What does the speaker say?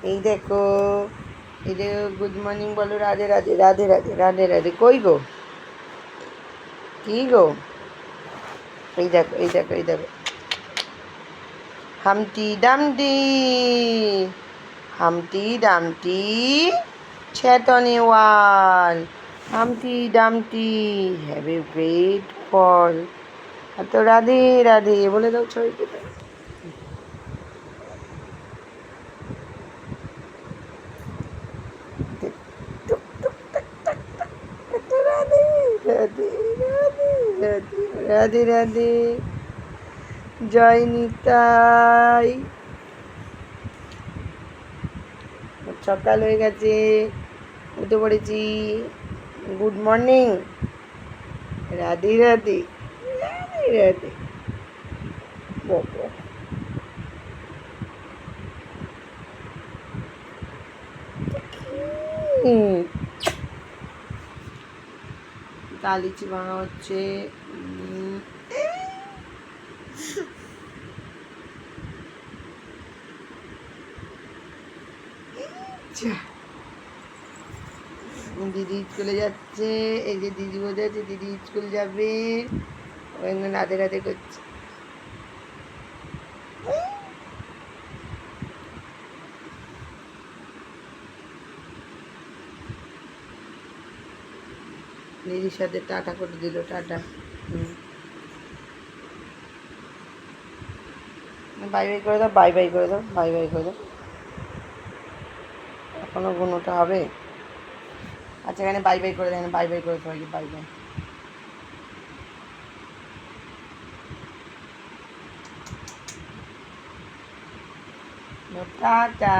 এই দেখো, এই যে গুড মর্নিং বলো, রাধে রাধে রাধে রাধে রাধে রাধে। কই গো, কি গো? এই দেখো এই দেখো এই দেখো, হামটি ডামটি, হামটি ডামটি ছেতনেওয়াল, হামটি ডামটি হ্যাভ এ গ্রেট ফল। আর তো রাধে রাধে বলে দাও ছবিকে। রাধে রাধে রাধে রাধে রাধে রাধে, জয় নিতাই। সকাল হয়ে গেছে, উঠে পড়েছি। Good morning, Radhe Radhe Radhe Radhe. বাবা, কালিচি ভাঙা হচ্ছে। দিদি স্কুলে যাচ্ছে, এই যে দিদি বোঝা আছে, দিদি স্কুল যাবে, রাধে রাধে করছে। দিদির সাথে টাটা করে দিল, টাটা। বাই বাই করে দাও, বাই বাই করে দাও, বাই বাই করে দাও। এখনো গুনোটা হবে। আচ্ছা, এখানে বাই বাই করে দেন, বাই বাই করে সবাইকে বাই বাই। টাটা।